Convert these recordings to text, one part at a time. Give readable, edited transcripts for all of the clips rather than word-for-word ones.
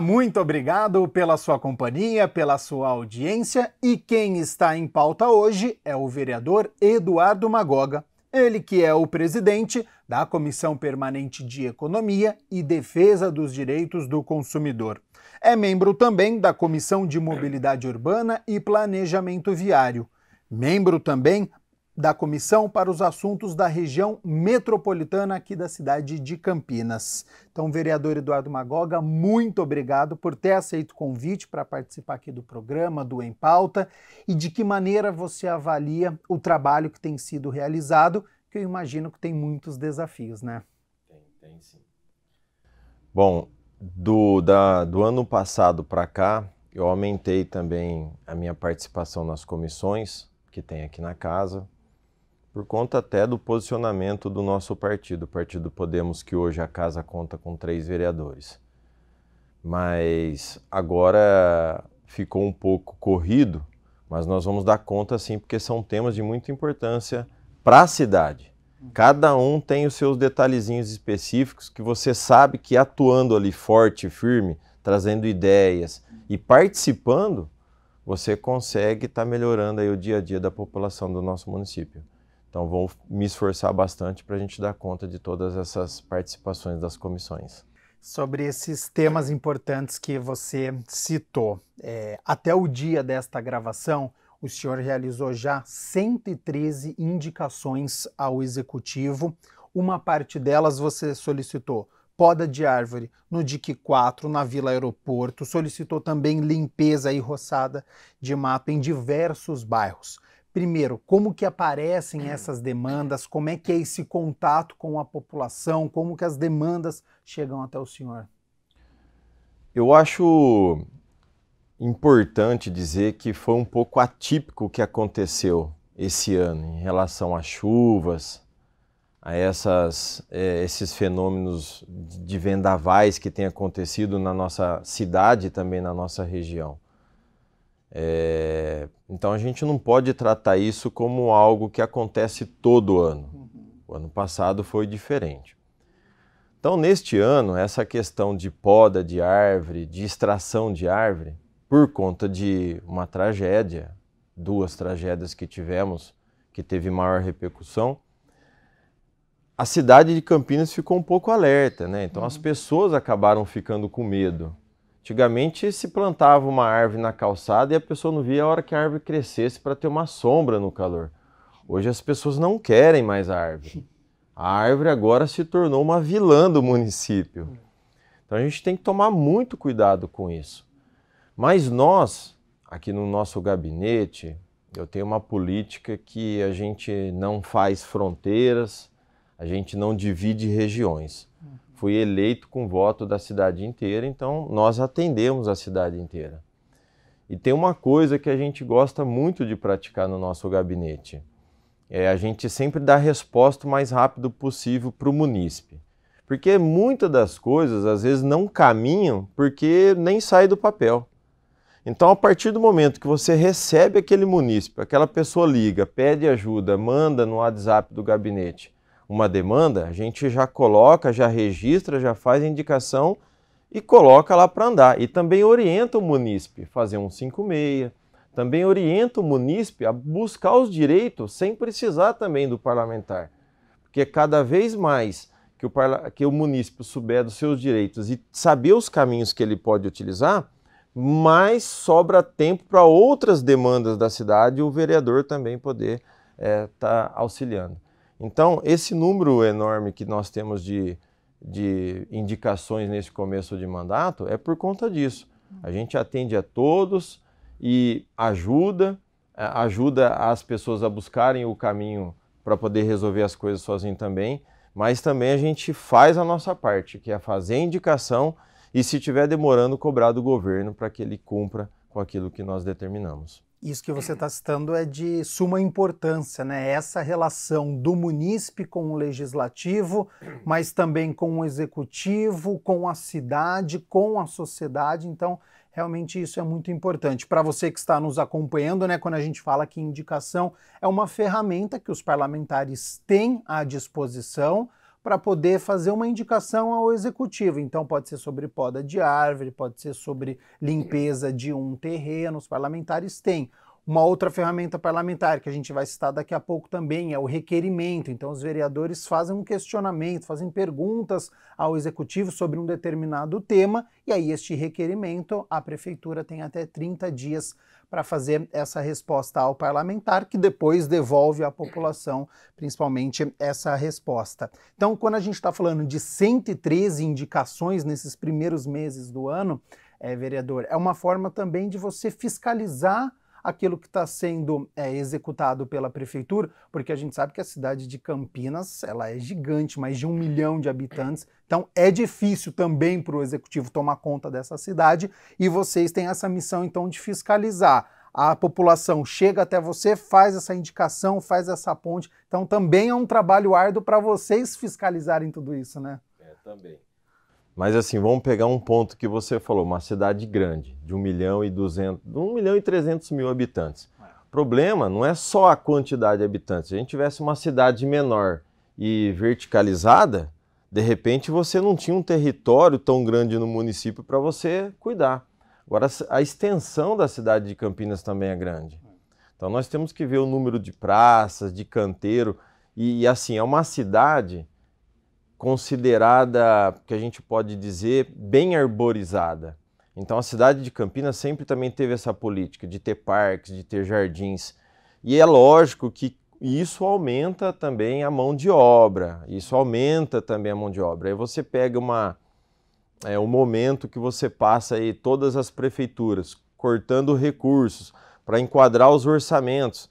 Olá, muito obrigado pela sua companhia, pela sua audiência. E quem está em pauta hoje é o vereador Eduardo Magoga, ele que é o presidente da Comissão Permanente de Economia e Defesa dos Direitos do Consumidor. É membro também da Comissão de Mobilidade Urbana e Planejamento Viário. Membro também da Comissão para os Assuntos da Região Metropolitana aqui da cidade de Campinas. Então, vereador Eduardo Magoga, muito obrigado por ter aceito o convite para participar aqui do programa, do Em Pauta, e de que maneira você avalia o trabalho que tem sido realizado, que eu imagino que tem muitos desafios, né? Tem sim. Bom, do ano passado para cá, eu aumentei também a minha participação nas comissões que tem aqui na casa, por conta até do posicionamento do nosso partido, o Partido Podemos, que hoje a casa conta com 3 vereadores. Mas agora ficou um pouco corrido, mas nós vamos dar conta sim, porque são temas de muita importância para a cidade. Cada um tem os seus detalhezinhos específicos que você sabe que atuando ali forte e firme, trazendo ideias e participando, você consegue estar melhorando aí o dia a dia da população do nosso município. Então, vou me esforçar bastante para a gente dar conta de todas essas participações das comissões. Sobre esses temas importantes que você citou, até o dia desta gravação, o senhor realizou já 113 indicações ao Executivo. Uma parte delas você solicitou poda de árvore no DIC 4, na Vila Aeroporto, solicitou também limpeza e roçada de mato em diversos bairros. Primeiro, como que aparecem essas demandas, como é que é esse contato com a população, como que as demandas chegam até o senhor? Eu acho importante dizer que foi um pouco atípico o que aconteceu esse ano em relação às chuvas, a esses fenômenos de vendavais que têm acontecido na nossa cidade e também na nossa região. Então a gente não pode tratar isso como algo que acontece todo ano. O ano passado foi diferente. Então neste ano, essa questão de poda de árvore, de extração de árvore, por conta de uma tragédia, 2 tragédias que tivemos, que teve maior repercussão, a cidade de Campinas ficou um pouco alerta, né? Então as pessoas acabaram ficando com medo. Antigamente se plantava uma árvore na calçada e a pessoa não via a hora que a árvore crescesse para ter uma sombra no calor. Hoje as pessoas não querem mais a árvore. A árvore agora se tornou uma vilã do município. Então a gente tem que tomar muito cuidado com isso. Mas nós, aqui no nosso gabinete, eu tenho uma política que a gente não faz fronteiras, a gente não divide regiões. Fui eleito com voto da cidade inteira, então nós atendemos a cidade inteira. E tem uma coisa que a gente gosta muito de praticar no nosso gabinete. A gente sempre dá a resposta o mais rápido possível para o munícipe. Porque muitas das coisas, às vezes, não caminham porque nem sai do papel. Então, a partir do momento que você recebe aquele munícipe, aquela pessoa liga, pede ajuda, manda no WhatsApp do gabinete uma demanda, a gente já coloca, já registra, já faz a indicação e coloca lá para andar. E também orienta o munícipe a fazer um 56, também orienta o munícipe a buscar os direitos sem precisar também do parlamentar. Porque cada vez mais que o munícipe souber dos seus direitos e saber os caminhos que ele pode utilizar, mais sobra tempo para outras demandas da cidade e o vereador também poder estar auxiliando. Então, esse número enorme que nós temos de indicações nesse começo de mandato é por conta disso. A gente atende a todos e ajuda as pessoas a buscarem o caminho para poder resolver as coisas sozinho também, mas também a gente faz a nossa parte, que é fazer a indicação e, se estiver demorando, cobrar do governo para que ele cumpra com aquilo que nós determinamos. Isso que você está citando é de suma importância, né? Essa relação do munícipe com o legislativo, mas também com o executivo, com a cidade, com a sociedade. Então, realmente isso é muito importante. Para você que está nos acompanhando, né, quando a gente fala que indicação é uma ferramenta que os parlamentares têm à disposição para poder fazer uma indicação ao executivo. Então pode ser sobre poda de árvore, pode ser sobre limpeza de um terreno. Os parlamentares têm. Uma outra ferramenta parlamentar que a gente vai citar daqui a pouco também é o requerimento. Então os vereadores fazem um questionamento, fazem perguntas ao executivo sobre um determinado tema, e aí este requerimento a prefeitura tem até 30 dias para fazer essa resposta ao parlamentar, que depois devolve à população, principalmente, essa resposta. Então, quando a gente está falando de 113 indicações nesses primeiros meses do ano, vereador, é uma forma também de você fiscalizar aquilo que está sendo executado pela prefeitura, porque a gente sabe que a cidade de Campinas ela é gigante, mais de 1 milhão de habitantes, então é difícil também para o executivo tomar conta dessa cidade, e vocês têm essa missão então de fiscalizar. A população chega até você, faz essa indicação, faz essa ponte, então também é um trabalho árduo para vocês fiscalizarem tudo isso, né? Também. Mas assim, vamos pegar um ponto que você falou, uma cidade grande, de 1.300.000 habitantes. O problema não é só a quantidade de habitantes. Se a gente tivesse uma cidade menor e verticalizada, de repente você não tinha um território tão grande no município para você cuidar. Agora, a extensão da cidade de Campinas também é grande. Então nós temos que ver o número de praças, de canteiro, e assim, é uma cidade considerada, que a gente pode dizer, bem arborizada. Então a cidade de Campinas sempre também teve essa política de ter parques, de ter jardins. E é lógico que isso aumenta também a mão de obra, Aí você pega um momento que você passa aí todas as prefeituras cortando recursos para enquadrar os orçamentos,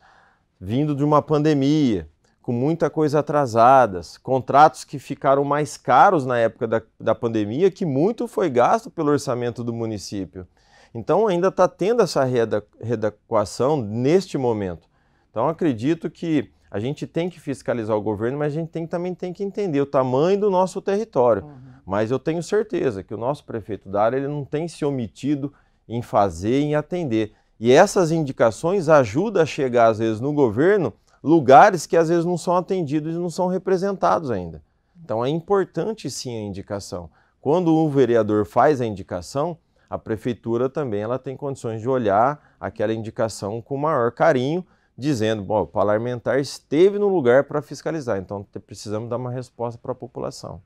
vindo de uma pandemia, com muita coisa atrasadas, contratos que ficaram mais caros na época da pandemia, que muito foi gasto pelo orçamento do município. Então ainda está tendo essa readequação neste momento. Então acredito que a gente tem que fiscalizar o governo, mas a gente também tem que entender o tamanho do nosso território. Mas eu tenho certeza que o nosso prefeito da área ele não tem se omitido em fazer, em atender. E essas indicações ajudam a chegar às vezes no governo lugares que às vezes não são atendidos e não são representados ainda. Então é importante sim a indicação. Quando o vereador faz a indicação, a prefeitura também ela tem condições de olhar aquela indicação com maior carinho, dizendo, bom, o parlamentar esteve no lugar para fiscalizar, então precisamos dar uma resposta para a população.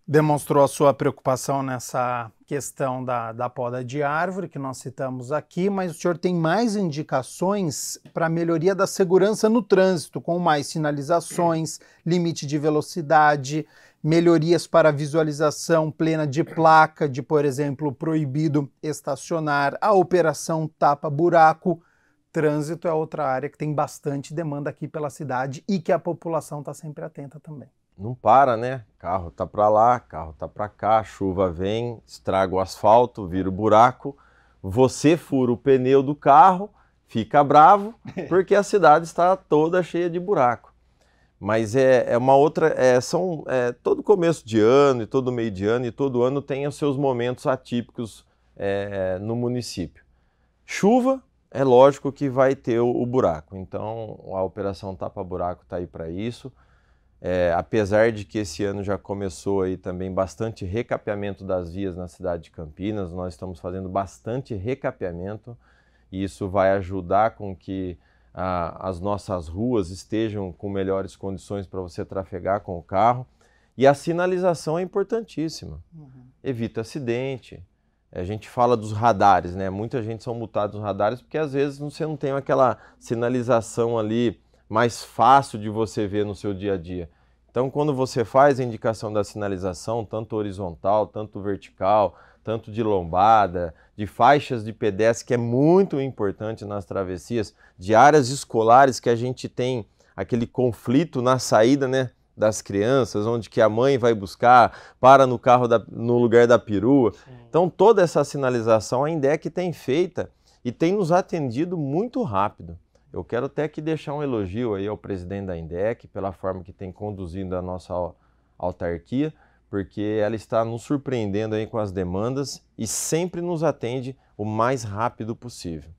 Demonstrou a sua preocupação nessa questão da poda de árvore, que nós citamos aqui, mas o senhor tem mais indicações para melhoria da segurança no trânsito, com mais sinalizações, limite de velocidade, melhorias para visualização plena de placa, de, por exemplo, proibido estacionar, a operação tapa-buraco. Trânsito é outra área que tem bastante demanda aqui pela cidade e que a população está sempre atenta também. Não para, né? Carro tá para lá, carro tá para cá, chuva vem, estraga o asfalto, vira o buraco, você fura o pneu do carro, fica bravo, porque a cidade está toda cheia de buraco. Mas é uma outra, todo começo de ano e todo meio de ano e todo ano tem os seus momentos atípicos no município. Chuva, é lógico que vai ter o buraco, então a operação tapa-buraco está aí para isso. Apesar de que esse ano já começou aí também bastante recapeamento das vias na cidade de Campinas, nós estamos fazendo bastante recapeamento e isso vai ajudar com que as nossas ruas estejam com melhores condições para você trafegar com o carro. E a sinalização é importantíssima, evita acidente. A gente fala dos radares, né? Muita gente são multados nos radares porque às vezes você não tem aquela sinalização ali mais fácil de você ver no seu dia a dia. Então, quando você faz a indicação da sinalização, tanto horizontal, tanto vertical, tanto de lombada, de faixas de pedestre, que é muito importante nas travessias, de áreas escolares que a gente tem aquele conflito na saída, né, das crianças, onde que a mãe vai buscar, para no carro no lugar da perua. Sim. Então, toda essa sinalização a INDEC tem feita e tem nos atendido muito rápido. Eu quero até aqui deixar um elogio aí ao presidente da INDEC pela forma que tem conduzido a nossa autarquia, porque ela está nos surpreendendo aí com as demandas e sempre nos atende o mais rápido possível.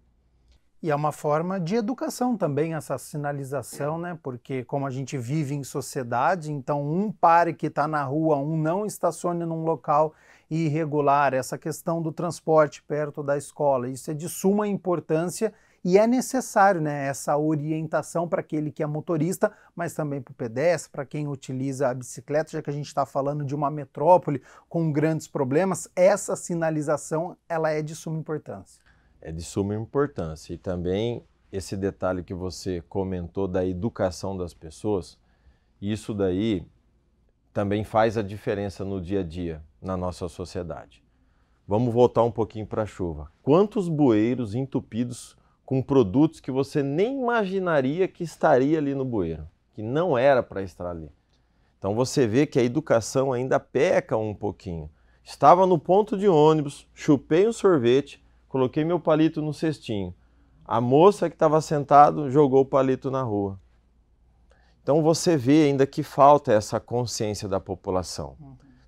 E é uma forma de educação também, essa sinalização, né? Porque como a gente vive em sociedade, então um pare que está na rua, um não estacione num local irregular, essa questão do transporte perto da escola, isso é de suma importância e é necessário, né? Essa orientação para aquele que é motorista, mas também para o pedestre, para quem utiliza a bicicleta, já que a gente está falando de uma metrópole com grandes problemas, essa sinalização ela é de suma importância. É de suma importância. E também esse detalhe que você comentou da educação das pessoas, isso daí também faz a diferença no dia a dia, na nossa sociedade. Vamos voltar um pouquinho para a chuva. Quantos bueiros entupidos com produtos que você nem imaginaria que estaria ali no bueiro, que não era para estar ali. Então você vê que a educação ainda peca um pouquinho. Estava no ponto de ônibus, chupei um sorvete, coloquei meu palito no cestinho. A moça que estava sentada jogou o palito na rua. Então você vê ainda que falta essa consciência da população.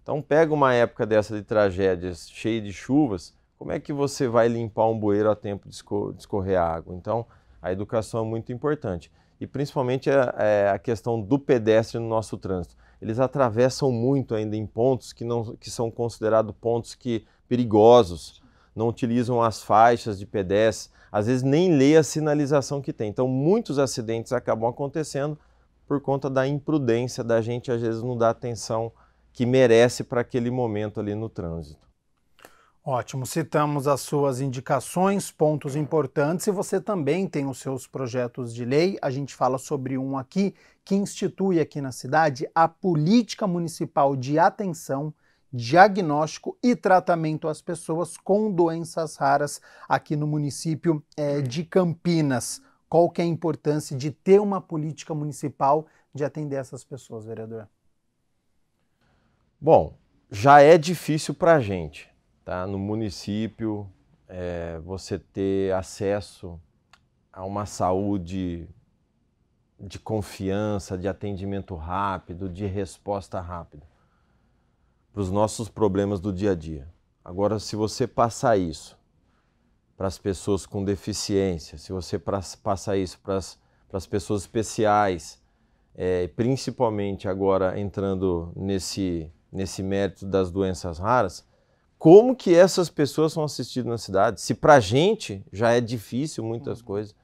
Então pega uma época dessa de tragédias cheia de chuvas, como é que você vai limpar um bueiro a tempo de escorrer a água? Então a educação é muito importante. E principalmente a questão do pedestre no nosso trânsito. Eles atravessam muito ainda em pontos que são considerados pontos perigosos. Não utilizam as faixas de pedestre, às vezes nem lê a sinalização que tem. Então muitos acidentes acabam acontecendo por conta da imprudência da gente, às vezes não dá atenção que merece para aquele momento ali no trânsito. Ótimo, citamos as suas indicações, pontos importantes, e você também tem os seus projetos de lei. A gente fala sobre um aqui que institui aqui na cidade a Política Municipal de Atenção, Diagnóstico e Tratamento às Pessoas com Doenças Raras aqui no município de Campinas. Qual que é a importância de ter uma política municipal de atender essas pessoas, vereador? Bom, já é difícil para a gente, tá? No município, você ter acesso a uma saúde de confiança, de atendimento rápido, de resposta rápida para os nossos problemas do dia a dia. Agora, se você passar isso para as pessoas com deficiência, se você passar isso para as pessoas especiais, principalmente agora entrando nesse mérito das doenças raras, como que essas pessoas são assistidas na cidade? Se para a gente já é difícil muitas coisas,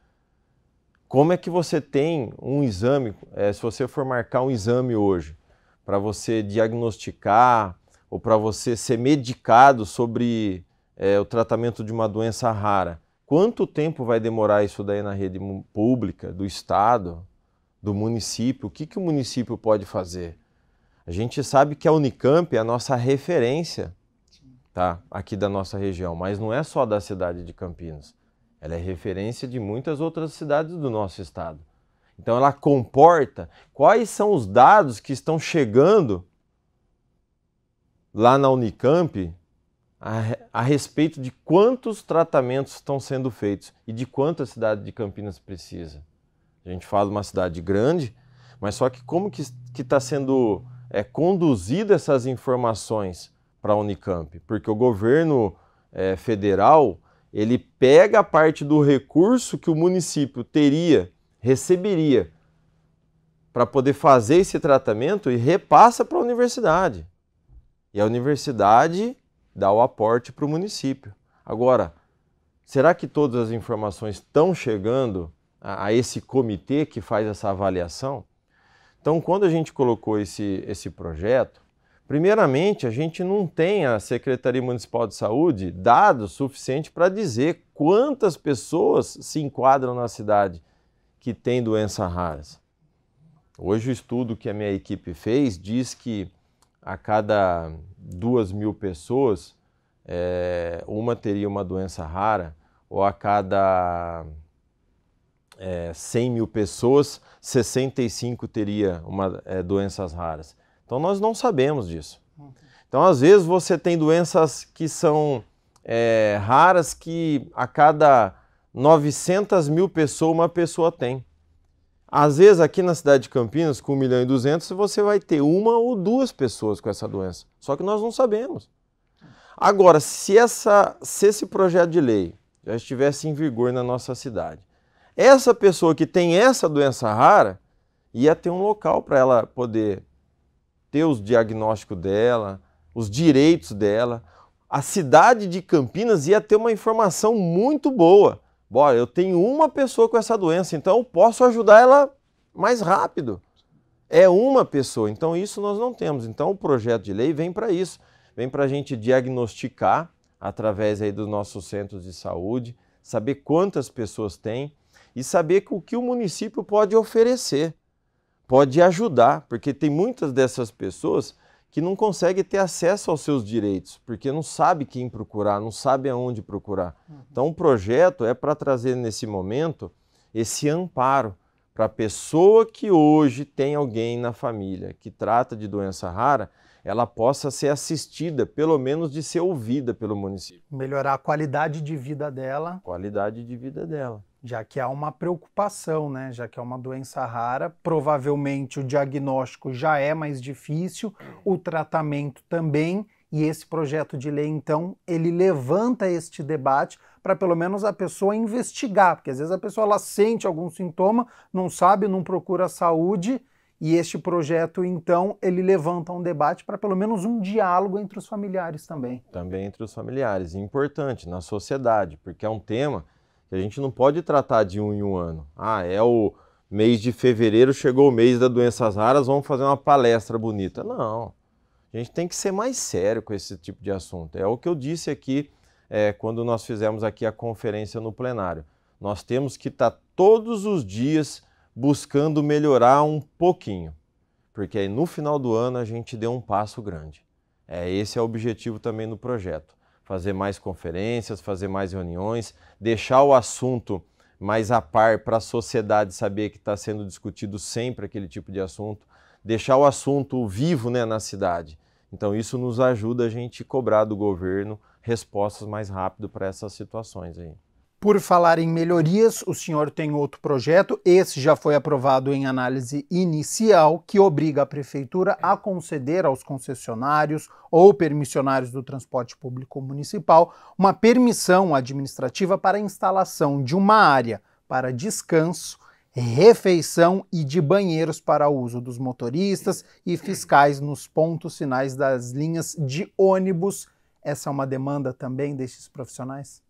como é que você tem um exame, se você for marcar um exame hoje, para você diagnosticar ou para você ser medicado sobre o tratamento de uma doença rara, quanto tempo vai demorar isso daí na rede pública, do estado, do município? O que o município pode fazer? A gente sabe que a Unicamp é a nossa referência, tá, aqui da nossa região, mas não é só da cidade de Campinas. Ela é referência de muitas outras cidades do nosso estado. Então ela comporta quais são os dados que estão chegando lá na Unicamp a respeito de quantos tratamentos estão sendo feitos e de quanto a cidade de Campinas precisa. A gente fala de uma cidade grande, mas só que como que está sendo conduzida essas informações para a Unicamp? Porque o governo federal, ele pega a parte do recurso que o município receberia para poder fazer esse tratamento e repassa para a universidade. E a universidade dá o aporte para o município. Agora, será que todas as informações estão chegando a esse comitê que faz essa avaliação? Então, quando a gente colocou esse projeto, primeiramente, a gente não tem, a Secretaria Municipal de Saúde, dados suficientes para dizer quantas pessoas se enquadram na cidade que tem doenças raras. Hoje o estudo que a minha equipe fez diz que a cada 2.000 pessoas, uma teria uma doença rara, ou a cada 100.000 pessoas, 65 teria doenças raras. Então nós não sabemos disso. Então às vezes você tem doenças que são raras que a cada 900.000 pessoas uma pessoa tem. Às vezes aqui na cidade de Campinas, com 1.200.000, você vai ter uma ou duas pessoas com essa doença. Só que nós não sabemos. Agora, se esse projeto de lei já estivesse em vigor na nossa cidade. Essa pessoa que tem essa doença rara ia ter um local para ela poder ter os diagnósticos dela, os direitos dela. A cidade de Campinas ia ter uma informação muito boa. Bora, eu tenho uma pessoa com essa doença, então eu posso ajudar ela mais rápido. É uma pessoa, então isso nós não temos. Então o projeto de lei vem para isso, vem para a gente diagnosticar através aí dos nossos centros de saúde, saber quantas pessoas tem e saber o que o município pode oferecer, pode ajudar, porque tem muitas dessas pessoas que não conseguem ter acesso aos seus direitos, porque não sabe quem procurar, não sabe aonde procurar. Então o projeto é para trazer nesse momento esse amparo para a pessoa que hoje tem alguém na família que trata de doença rara, ela possa ser assistida, pelo menos de ser ouvida pelo município. Melhorar a qualidade de vida dela. Qualidade de vida dela. Já que há uma preocupação, né? Já que é uma doença rara, provavelmente o diagnóstico já é mais difícil, o tratamento também, e esse projeto de lei, então, ele levanta este debate para pelo menos a pessoa investigar, porque às vezes a pessoa ela sente algum sintoma, não sabe, não procura saúde, e este projeto, então, ele levanta um debate para pelo menos um diálogo entre os familiares também. Também entre os familiares, e importante na sociedade, porque é um tema que a gente não pode tratar de um em um ano. Ah, é o mês de fevereiro, chegou o mês das doenças raras, vamos fazer uma palestra bonita. Não, a gente tem que ser mais sério com esse tipo de assunto. É o que eu disse aqui quando nós fizemos aqui a conferência no plenário. Nós temos que estar todos os dias buscando melhorar um pouquinho, porque aí no final do ano a gente deu um passo grande. Esse é o objetivo também do projeto. Fazer mais conferências, fazer mais reuniões, deixar o assunto mais a par para a sociedade saber que está sendo discutido sempre aquele tipo de assunto, deixar o assunto vivo, né, na cidade. Então isso nos ajuda a gente cobrar do governo respostas mais rápido para essas situações aí. Por falar em melhorias, o senhor tem outro projeto, esse já foi aprovado em análise inicial, que obriga a prefeitura a conceder aos concessionários ou permissionários do transporte público municipal uma permissão administrativa para a instalação de uma área para descanso, refeição e de banheiros para uso dos motoristas e fiscais nos pontos finais das linhas de ônibus. Essa é uma demanda também destes profissionais?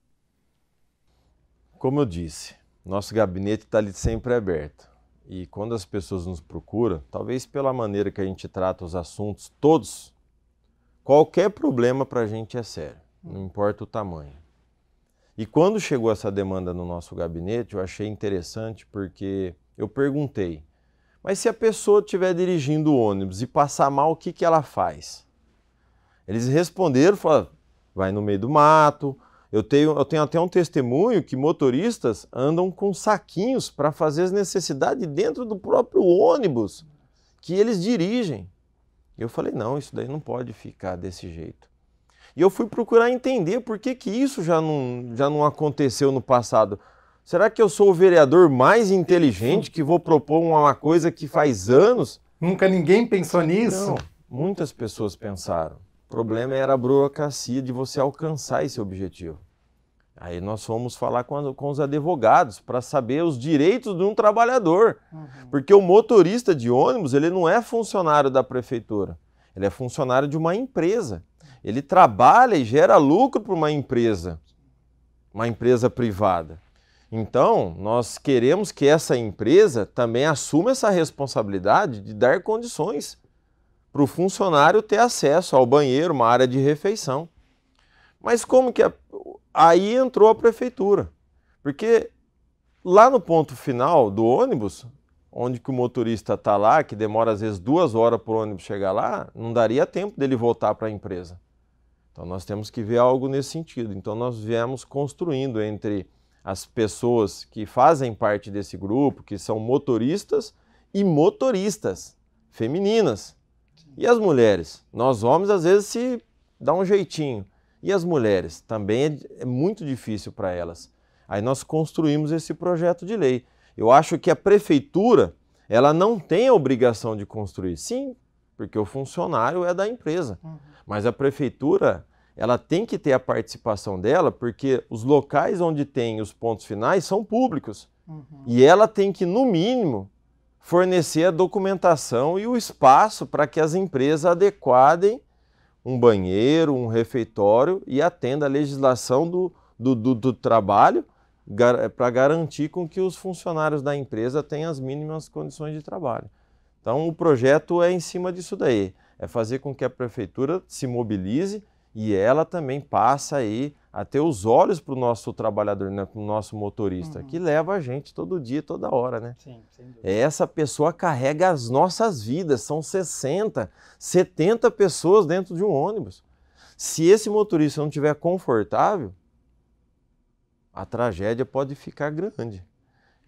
Como eu disse, nosso gabinete está ali sempre aberto. E quando as pessoas nos procuram, talvez pela maneira que a gente trata os assuntos, todos, qualquer problema para a gente é sério, não importa o tamanho. E quando chegou essa demanda no nosso gabinete, eu achei interessante porque eu perguntei, mas se a pessoa estiver dirigindo o ônibus e passar mal, o que que ela faz? Eles responderam, falaram, vai no meio do mato. Eu tenho até um testemunho que motoristas andam com saquinhos para fazer as necessidades dentro do próprio ônibus que eles dirigem. E eu falei, não, isso daí não pode ficar desse jeito. E eu fui procurar entender por que isso já não aconteceu no passado. Será que eu sou o vereador mais inteligente que vou propor uma coisa que faz anos? Nunca ninguém pensou nisso? Não, muitas pessoas pensaram. O problema era a burocracia de você alcançar esse objetivo. Aí nós fomos falar com os advogados para saber os direitos de um trabalhador. Porque o motorista de ônibus, ele não é funcionário da prefeitura. Ele é funcionário de uma empresa. Ele trabalha e gera lucro para uma empresa privada. Então, nós queremos que essa empresa também assuma essa responsabilidade de dar condições para o funcionário ter acesso ao banheiro, uma área de refeição. Mas como que aí entrou a prefeitura? Porque lá no ponto final do ônibus, onde que o motorista está lá, que demora às vezes 2 horas para o ônibus chegar lá, não daria tempo dele voltar para a empresa. Então nós temos que ver algo nesse sentido. Então nós viemos construindo entre as pessoas que fazem parte desse grupo, que são motoristas e motoristas femininas. E as mulheres? Nós homens às vezes se dá um jeitinho. E as mulheres? Também é muito difícil para elas. Aí nós construímos esse projeto de lei. Eu acho que a prefeitura, ela não tem a obrigação de construir. Sim, porque o funcionário é da empresa. Mas a prefeitura, ela tem que ter a participação dela, porque os locais onde tem os pontos finais são públicos. E ela tem que, no mínimo, fornecer a documentação e o espaço para que as empresas adequadem um banheiro, um refeitório e atenda a legislação do trabalho para garantir com que os funcionários da empresa tenham as mínimas condições de trabalho. Então, o projeto é em cima disso daí, é fazer com que a prefeitura se mobilize e ela também passa aí a ter os olhos para o nosso trabalhador, né, para o nosso motorista, que leva a gente todo dia, toda hora, né? Sim, sem dúvida. Essa pessoa carrega as nossas vidas, são 60, 70 pessoas dentro de um ônibus. Se esse motorista não estiver confortável, a tragédia pode ficar grande.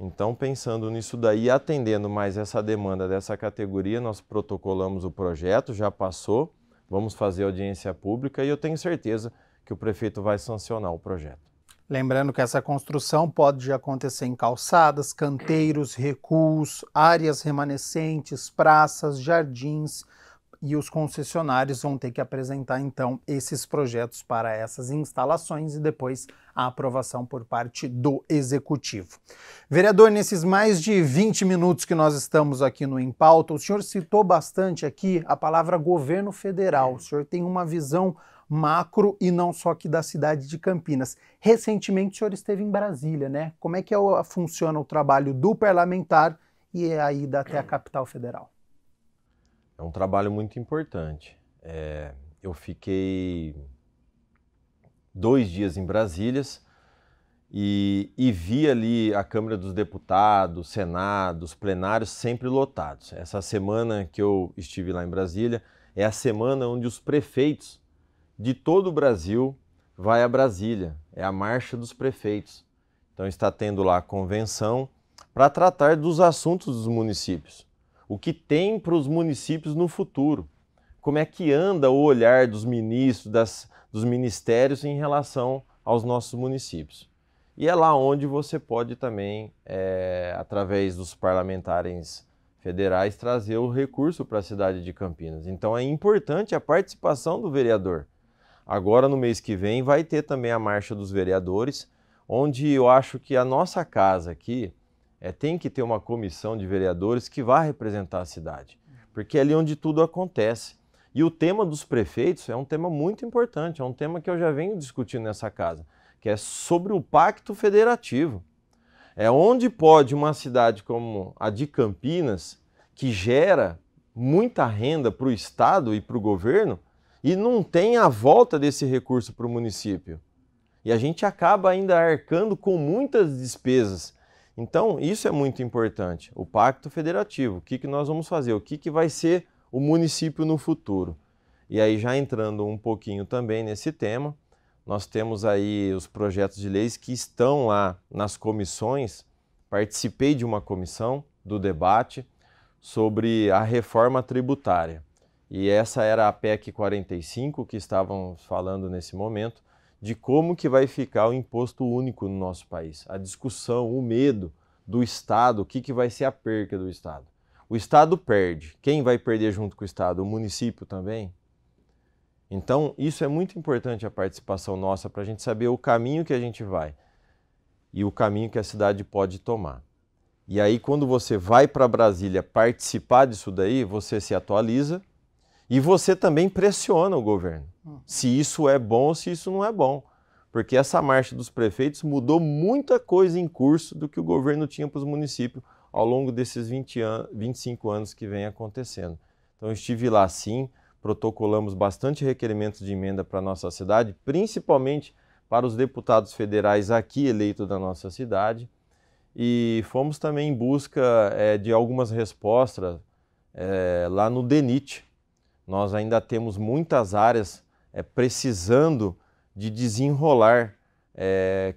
Então, pensando nisso daí, atendendo mais essa demanda dessa categoria, nós protocolamos o projeto, já passou, vamos fazer audiência pública e eu tenho certeza que o prefeito vai sancionar o projeto. Lembrando que essa construção pode acontecer em calçadas, canteiros, recuos, áreas remanescentes, praças, jardins, e os concessionários vão ter que apresentar, então, esses projetos para essas instalações e depois a aprovação por parte do Executivo. Vereador, nesses mais de 20 minutos que nós estamos aqui no Em Pauta, o senhor citou bastante aqui a palavra governo federal. O senhor tem uma visão macro e não só aqui da cidade de Campinas. Recentemente o senhor esteve em Brasília, né? Como é que funciona o trabalho do parlamentar e a ida até a capital federal? É um trabalho muito importante. Eu fiquei 2 dias em Brasília e vi ali a Câmara dos Deputados, Senado, os plenários sempre lotados. Essa semana que eu estive lá em Brasília é a semana onde os prefeitos de todo o Brasil vai a Brasília. É a marcha dos prefeitos. Então está tendo lá a convenção para tratar dos assuntos dos municípios. O que tem para os municípios no futuro, como é que anda o olhar dos ministros, dos ministérios em relação aos nossos municípios. E é lá onde você pode também, através dos parlamentares federais, trazer o recurso para a cidade de Campinas. Então é importante a participação do vereador. Agora, no mês que vem, vai ter também a Marcha dos Vereadores, onde eu acho que a nossa casa aqui, tem que ter uma comissão de vereadores que vá representar a cidade, porque é ali onde tudo acontece. E o tema dos prefeitos é um tema muito importante, é um tema que eu já venho discutindo nessa casa, que é sobre o pacto federativo. É onde pode uma cidade como a de Campinas, que gera muita renda para o Estado e para o governo, e não tem a volta desse recurso para o município. E a gente acaba ainda arcando com muitas despesas. Então, isso é muito importante, o Pacto Federativo, o que nós vamos fazer, o que vai ser o município no futuro. E aí, já entrando um pouquinho também nesse tema, nós temos aí os projetos de leis que estão lá nas comissões. Participei de uma comissão do debate sobre a reforma tributária. E essa era a PEC 45 que estavam falando nesse momento, de como que vai ficar o imposto único no nosso país. A discussão, o medo do Estado, o que vai ser a perca do Estado. O Estado perde. Quem vai perder junto com o Estado? O município também? Então, isso é muito importante, a participação nossa, para a gente saber o caminho que a gente vai e o caminho que a cidade pode tomar. E aí, quando você vai para Brasília participar disso daí, você se atualiza e você também pressiona o governo. Se isso é bom ou se isso não é bom. Porque essa marcha dos prefeitos mudou muita coisa em curso do que o governo tinha para os municípios ao longo desses 25 anos que vem acontecendo. Então eu estive lá sim, protocolamos bastante requerimentos de emenda para a nossa cidade, principalmente para os deputados federais aqui eleitos da nossa cidade. E fomos também em busca de algumas respostas lá no DENIT. Nós ainda temos muitas áreas precisando de desenrolar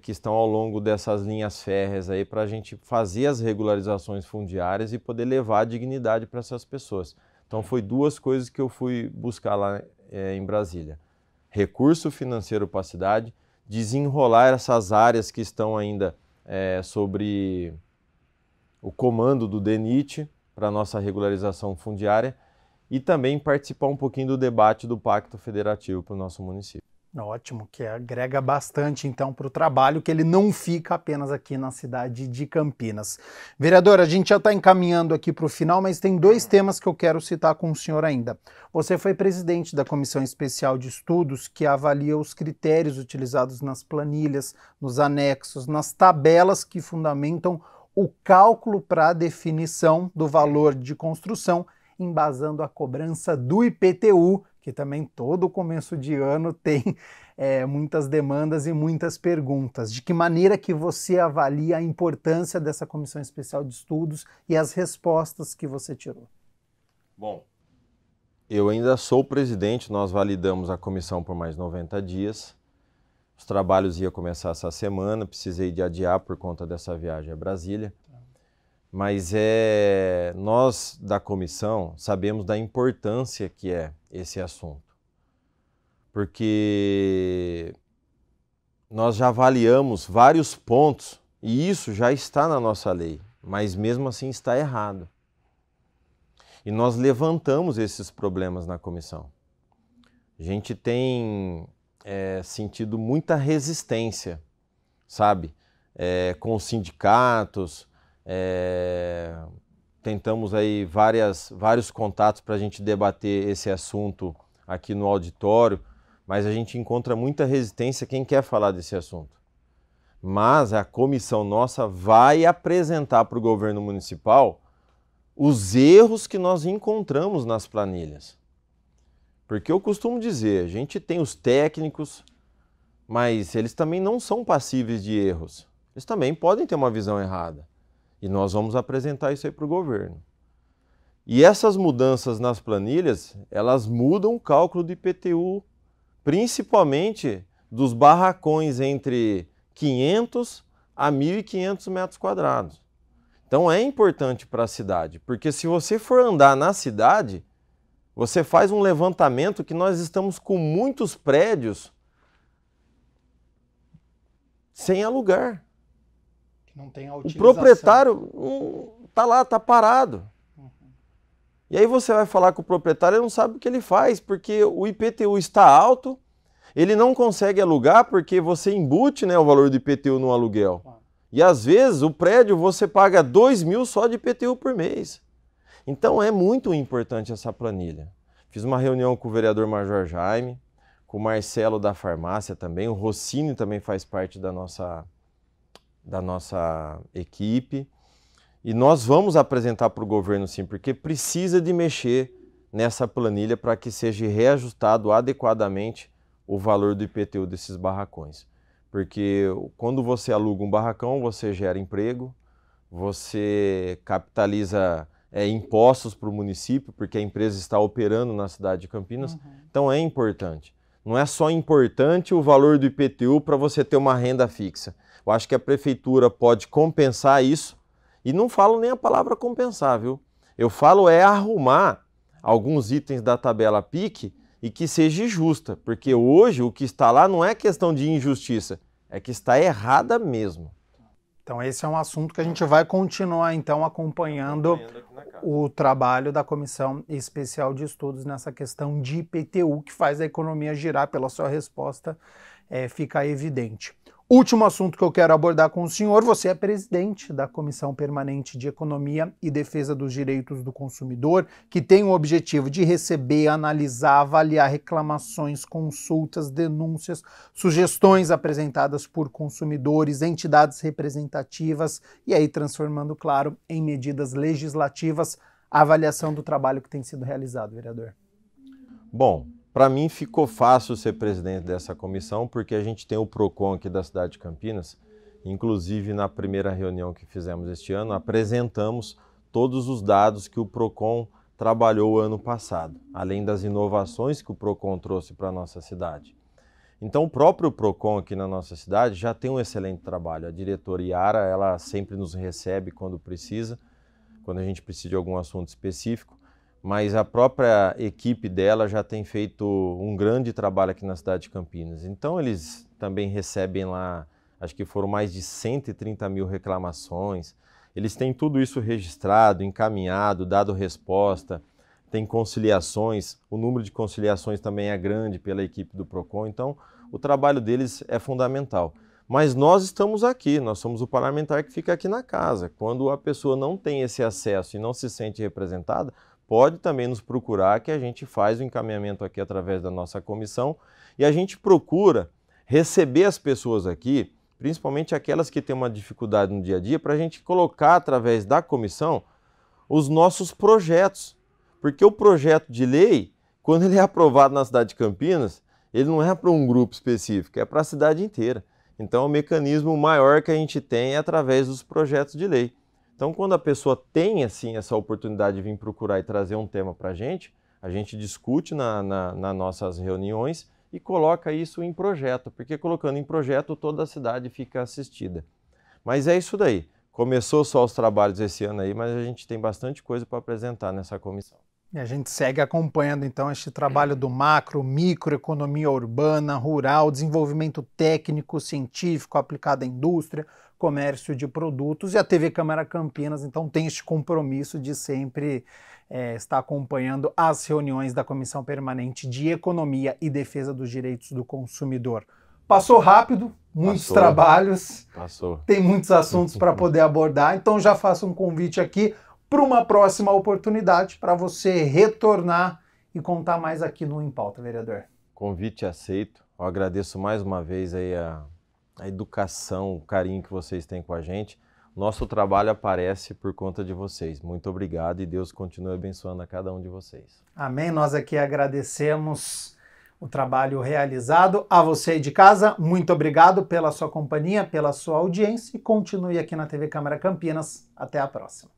que estão ao longo dessas linhas férreas aí para a gente fazer as regularizações fundiárias e poder levar a dignidade para essas pessoas. Então foi 2 coisas que eu fui buscar lá em Brasília. Recurso financeiro para a cidade, desenrolar essas áreas que estão ainda sobre o comando do DENIT para a nossa regularização fundiária e também participar um pouquinho do debate do Pacto Federativo para o nosso município. Ótimo, que agrega bastante então para o trabalho, que ele não fica apenas aqui na cidade de Campinas. Vereador, a gente já está encaminhando aqui para o final, mas tem dois temas que eu quero citar com o senhor ainda. Você foi presidente da Comissão Especial de Estudos que avalia os critérios utilizados nas planilhas, nos anexos, nas tabelas que fundamentam o cálculo para a definição do valor de construção, embasando a cobrança do IPTU, que também todo começo de ano tem muitas demandas e muitas perguntas. De que maneira que você avalia a importância dessa Comissão Especial de Estudos e as respostas que você tirou? Bom, eu ainda sou presidente, nós validamos a comissão por mais 90 dias. Os trabalhos iam começar essa semana, precisei de adiar por conta dessa viagem a Brasília. Mas nós da comissão sabemos da importância que é esse assunto, porque nós já avaliamos vários pontos e isso já está na nossa lei, mas mesmo assim está errado. E nós levantamos esses problemas na comissão. A gente tem sentido muita resistência, sabe, com os sindicatos. Tentamos aí vários contatos para a gente debater esse assunto aqui no auditório, mas a gente encontra muita resistência quem quer falar desse assunto. Mas a comissão nossa vai apresentar para o governo municipal os erros que nós encontramos nas planilhas. Porque eu costumo dizer, a gente tem os técnicos, mas eles também não são passíveis de erros. Eles também podem ter uma visão errada. E nós vamos apresentar isso aí para o governo. E essas mudanças nas planilhas, elas mudam o cálculo do IPTU, principalmente dos barracões entre 500 a 1.500 metros quadrados. Então é importante para a cidade, porque se você for andar na cidade, você faz um levantamento que nós estamos com muitos prédios sem alugar. Não tem a utilização. O proprietário está lá, está parado. E aí você vai falar com o proprietário, ele não sabe o que ele faz, porque o IPTU está alto, ele não consegue alugar porque você embute, né, o valor do IPTU no aluguel. E às vezes o prédio você paga 2.000 só de IPTU por mês. Então é muito importante essa planilha. Fiz uma reunião com o vereador Major Jaime, com o Marcelo da farmácia também, o Rossini também faz parte da nossa equipe, e nós vamos apresentar para o governo sim, porque precisa de mexer nessa planilha para que seja reajustado adequadamente o valor do IPTU desses barracões. Porque quando você aluga um barracão, você gera emprego, você capitaliza impostos para o município, porque a empresa está operando na cidade de Campinas, então é importante. Não é só importante o valor do IPTU para você ter uma renda fixa. Eu acho que a prefeitura pode compensar isso, e não falo nem a palavra compensar, viu? Eu falo arrumar alguns itens da tabela PIC e que seja justa, porque hoje o que está lá não é questão de injustiça, é que está errada mesmo. Então esse é um assunto que a gente vai continuar então acompanhando o trabalho da Comissão Especial de Estudos nessa questão de IPTU, que faz a economia girar. Pela sua resposta fica evidente. Último assunto que eu quero abordar com o senhor: você é presidente da Comissão Permanente de Economia e Defesa dos Direitos do Consumidor, que tem o objetivo de receber, analisar, avaliar reclamações, consultas, denúncias, sugestões apresentadas por consumidores, entidades representativas e aí transformando, claro, em medidas legislativas a avaliação do trabalho que tem sido realizado, vereador. Bom, para mim ficou fácil ser presidente dessa comissão, porque a gente tem o PROCON aqui da cidade de Campinas. Inclusive, na primeira reunião que fizemos este ano, apresentamos todos os dados que o PROCON trabalhou ano passado, além das inovações que o PROCON trouxe para a nossa cidade. Então, o próprio PROCON aqui na nossa cidade já tem um excelente trabalho. A diretora Yara, ela sempre nos recebe quando precisa, quando a gente precisa de algum assunto específico. Mas a própria equipe dela já tem feito um grande trabalho aqui na cidade de Campinas. Então eles também recebem lá, acho que foram mais de 130 mil reclamações. Eles têm tudo isso registrado, encaminhado, dado resposta, tem conciliações, o número de conciliações também é grande pela equipe do PROCON. Então o trabalho deles é fundamental. Mas nós estamos aqui, nós somos o parlamentar que fica aqui na casa. Quando a pessoa não tem esse acesso e não se sente representada, pode também nos procurar, que a gente faz o encaminhamento aqui através da nossa comissão e a gente procura receber as pessoas aqui, principalmente aquelas que têm uma dificuldade no dia a dia, para a gente colocar através da comissão os nossos projetos. Porque o projeto de lei, quando ele é aprovado na cidade de Campinas, ele não é para um grupo específico, é para a cidade inteira. Então o mecanismo maior que a gente tem é através dos projetos de lei. Então quando a pessoa tem assim, essa oportunidade de vir procurar e trazer um tema para a gente discute nas nossas reuniões e coloca isso em projeto, porque colocando em projeto toda a cidade fica assistida. Mas é isso daí. Começou só os trabalhos esse ano aí, mas a gente tem bastante coisa para apresentar nessa comissão. E a gente segue acompanhando então este trabalho do macro, microeconomia urbana, rural, desenvolvimento técnico, científico aplicado à indústria, comércio de produtos, e a TV Câmara Campinas então tem este compromisso de sempre estar acompanhando as reuniões da Comissão Permanente de Economia e Defesa dos Direitos do Consumidor. Passou rápido, muitos trabalhos, tem muitos assuntos para poder abordar, então já faço um convite aqui para uma próxima oportunidade, para você retornar e contar mais aqui no Em Pauta, vereador. Convite aceito. Eu agradeço mais uma vez aí a educação, o carinho que vocês têm com a gente. Nosso trabalho aparece por conta de vocês. Muito obrigado e Deus continue abençoando a cada um de vocês. Amém. Nós aqui agradecemos o trabalho realizado. A você aí de casa, muito obrigado pela sua companhia, pela sua audiência e continue aqui na TV Câmara Campinas. Até a próxima.